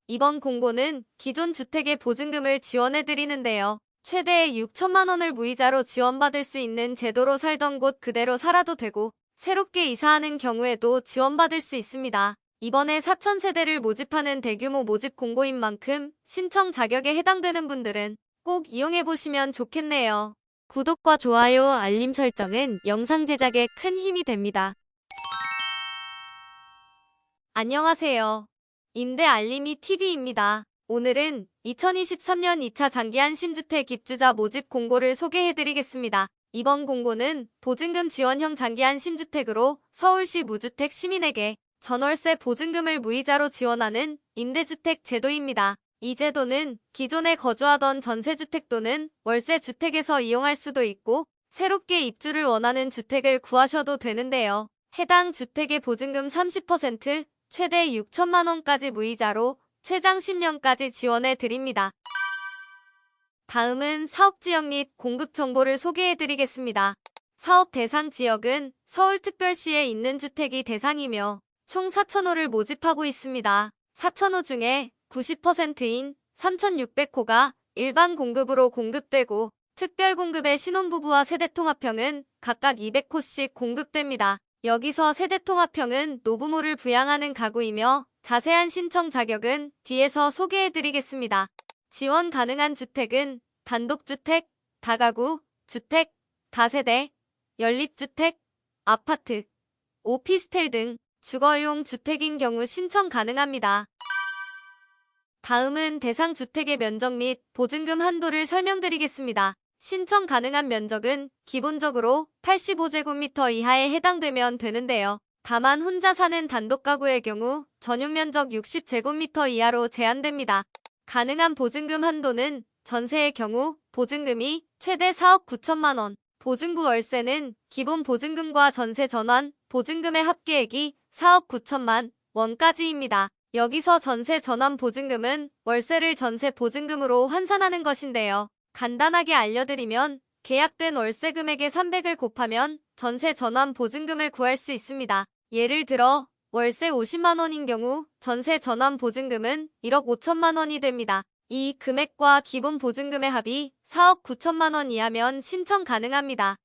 이번 공고는 기존 주택의 보증금을 지원해드리는데요. 최대 6천만 원을 무이자로 지원받을 수 있는 제도로 살던 곳 그대로 살아도 되고 새롭게 이사하는 경우에도 지원받을 수 있습니다. 이번에 4천 세대를 모집하는 대규모 모집 공고인 만큼 신청 자격에 해당되는 분들은 꼭 이용해보시면 좋겠네요. 구독과 좋아요, 알림 설정은 영상 제작에 큰 힘이 됩니다. 안녕하세요. 임대 알림이 TV입니다. 오늘은 2023년 2차 장기한 신주택 입주자 모집 공고를 소개해드리겠습니다. 이번 공고는 보증금 지원형 장기한 신주택으로 서울시 무주택 시민에게 전월세 보증금을 무이자로 지원하는 임대주택 제도입니다. 이 제도는 기존에 거주하던 전세주택 또는 월세주택에서 이용할 수도 있고 새롭게 입주를 원하는 주택을 구하셔도 되는데요. 해당 주택의 보증금 30%, 최대 6천만 원까지 무이자로 최장 10년까지 지원해 드립니다. 다음은 사업지역 및 공급 정보를 소개해 드리겠습니다. 사업 대상 지역은 서울특별시에 있는 주택이 대상이며 총 4,000호를 모집하고 있습니다. 4,000호 중에 90%인 3,600호가 일반 공급으로 공급되고 특별 공급의 신혼부부와 세대통합형은 각각 200호씩 공급됩니다. 여기서 세대통합형은 노부모를 부양하는 가구이며 자세한 신청 자격은 뒤에서 소개해드리겠습니다. 지원 가능한 주택은 단독주택, 다가구, 주택, 다세대, 연립주택, 아파트, 오피스텔 등 주거용 주택인 경우 신청 가능합니다. 다음은 대상 주택의 면적 및 보증금 한도를 설명드리겠습니다. 신청 가능한 면적은 기본적으로 85제곱미터 이하에 해당되면 되는데요. 다만 혼자 사는 단독 가구의 경우 전용 면적 60제곱미터 이하로 제한됩니다. 가능한 보증금 한도는 전세의 경우 보증금이 최대 4억 9천만 원, 보증부 월세는 기본 보증금과 전세 전환 보증금의 합계액이 4억 9천만 원까지입니다. 여기서 전세 전환 보증금은 월세를 전세 보증금으로 환산하는 것인데요. 간단하게 알려드리면 계약된 월세 금액의 300을 곱하면 전세 전환 보증금을 구할 수 있습니다. 예를 들어 월세 50만 원인 경우 전세 전환 보증금은 1억 5천만 원이 됩니다. 이 금액과 기본 보증금의 합이 4억 9천만 원 이하면 신청 가능합니다.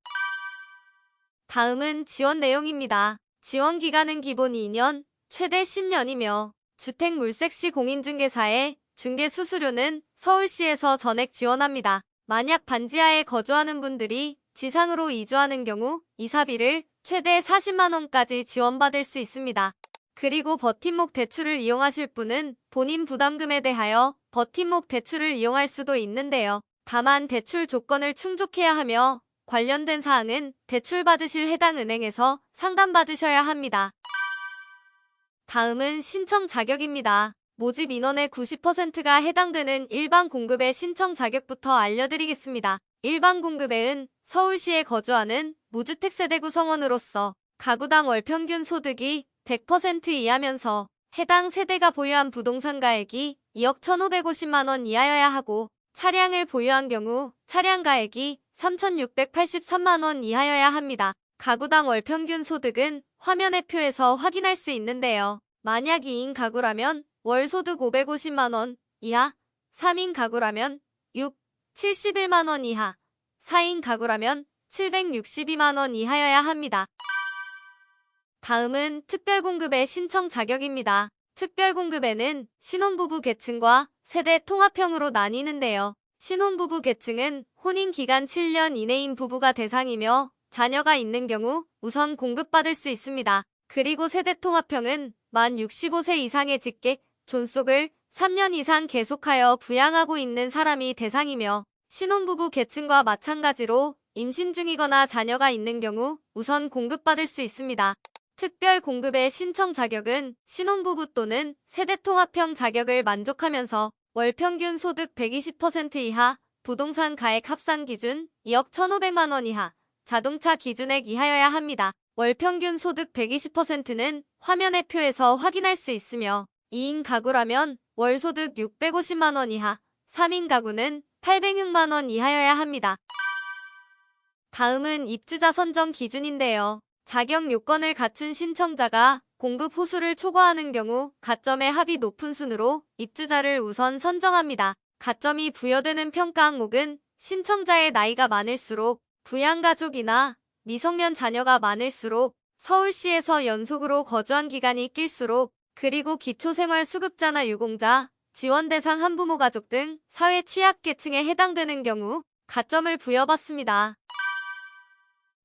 다음은 지원 내용입니다. 지원 기간은 기본 2년, 최대 10년이며 주택 물색시 공인중개사의 중개 수수료는 서울시에서 전액 지원합니다. 만약 반지하에 거주하는 분들이 지상으로 이주하는 경우 이사비를 최대 40만 원까지 지원받을 수 있습니다. 그리고 버팀목 대출을 이용하실 분은 본인 부담금에 대하여 버팀목 대출을 이용할 수도 있는데요. 다만 대출 조건을 충족해야 하며 관련된 사항은 대출 받으실 해당 은행에서 상담받으셔야 합니다. 다음은 신청 자격입니다. 모집 인원의 90%가 해당되는 일반 공급의 신청 자격부터 알려드리겠습니다. 일반 공급에는 서울시에 거주하는 무주택 세대 구성원으로서 가구당 월 평균 소득이 100% 이하면서 해당 세대가 보유한 부동산 가액이 2억 1,550만 원 이하여야 하고 차량을 보유한 경우 차량 가액이 3,683만 원 이하여야 합니다. 가구당 월 평균 소득은 화면의 표에서 확인할 수 있는데요. 만약 2인 가구라면 월 소득 550만 원 이하, 3인 가구라면 71만 원 이하, 4인 가구라면 762만 원 이하여야 합니다. 다음은 특별공급의 신청 자격입니다. 특별공급에는 신혼부부 계층과 세대 통합형으로 나뉘는데요. 신혼부부 계층은 혼인기간 7년 이내인 부부가 대상이며 자녀가 있는 경우 우선 공급받을 수 있습니다. 그리고 세대통합형은 만 65세 이상의 직계, 존속을 3년 이상 계속하여 부양하고 있는 사람이 대상이며 신혼부부 계층과 마찬가지로 임신 중이거나 자녀가 있는 경우 우선 공급받을 수 있습니다. 특별 공급의 신청 자격은 신혼부부 또는 세대통합형 자격을 만족하면서 월 평균 소득 120% 이하, 부동산 가액 합산 기준 2억 1,500만 원 이하, 자동차 기준액 이하여야 합니다. 월 평균 소득 120%는 화면의 표에서 확인할 수 있으며 2인 가구라면 월 소득 650만 원 이하, 3인 가구는 806만 원 이하여야 합니다. 다음은 입주자 선정 기준인데요. 자격 요건을 갖춘 신청자가 공급 호수를 초과하는 경우 가점의 합이 높은 순으로 입주자를 우선 선정합니다. 가점이 부여되는 평가 항목은 신청자의 나이가 많을수록, 부양가족이나 미성년 자녀가 많을수록, 서울시에서 연속으로 거주한 기간이 길수록, 그리고 기초생활수급자나 유공자, 지원 대상 한부모 가족 등 사회 취약계층에 해당되는 경우 가점을 부여받습니다.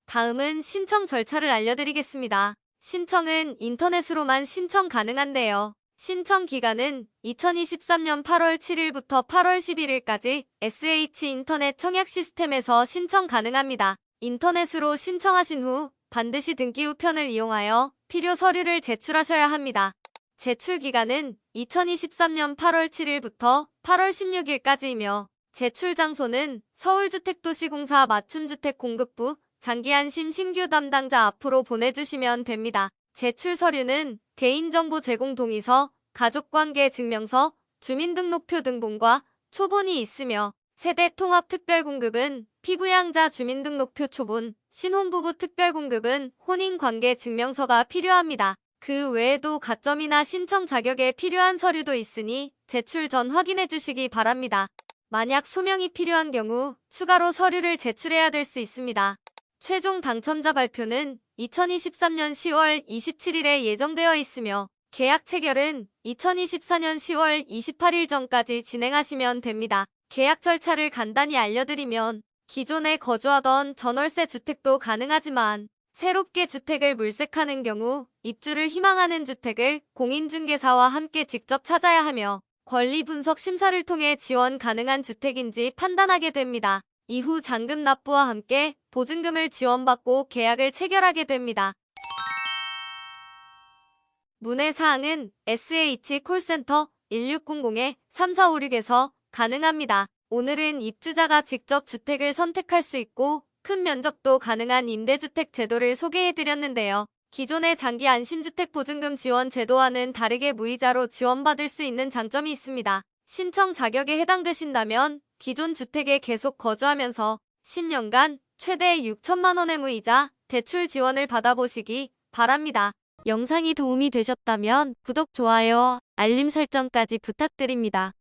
다음은 신청 절차를 알려드리겠습니다. 신청은 인터넷으로만 신청 가능한데요. 신청 기간은 2023년 8월 7일부터 8월 11일까지 SH 인터넷 청약 시스템에서 신청 가능합니다. 인터넷으로 신청하신 후 반드시 등기 우편을 이용하여 필요 서류를 제출하셔야 합니다. 제출 기간은 2023년 8월 7일부터 8월 16일까지이며 제출 장소는 서울주택도시공사 맞춤주택공급부 장기안심 신규 담당자 앞으로 보내주시면 됩니다. 제출 서류는 개인정보 제공 동의서, 가족관계 증명서, 주민등록표 등본과 초본이 있으며 세대통합특별공급은 피부양자 주민등록표 초본, 신혼부부 특별공급은 혼인관계 증명서가 필요합니다. 그 외에도 가점이나 신청 자격에 필요한 서류도 있으니 제출 전 확인해 주시기 바랍니다. 만약 소명이 필요한 경우 추가로 서류를 제출해야 될 수 있습니다. 최종 당첨자 발표는 2023년 10월 27일에 예정되어 있으며 계약 체결은 2024년 10월 28일 전까지 진행하시면 됩니다. 계약 절차를 간단히 알려드리면 기존에 거주하던 전월세 주택도 가능하지만 새롭게 주택을 물색하는 경우 입주를 희망하는 주택을 공인중개사와 함께 직접 찾아야 하며 권리분석 심사를 통해 지원 가능한 주택인지 판단하게 됩니다. 이후 잔금 납부와 함께 보증금을 지원받고 계약을 체결하게 됩니다. 문의사항은 SH 콜센터 1600-3456에서 가능합니다. 오늘은 입주자가 직접 주택을 선택할 수 있고 큰 면적도 가능한 임대주택 제도를 소개해드렸는데요. 기존의 장기 안심주택 보증금 지원 제도와는 다르게 무이자로 지원받을 수 있는 장점이 있습니다. 신청 자격에 해당되신다면 기존 주택에 계속 거주하면서 10년간 최대 6천만 원의 무이자 대출 지원을 받아보시기 바랍니다. 영상이 도움이 되셨다면 구독, 좋아요, 알림 설정까지 부탁드립니다.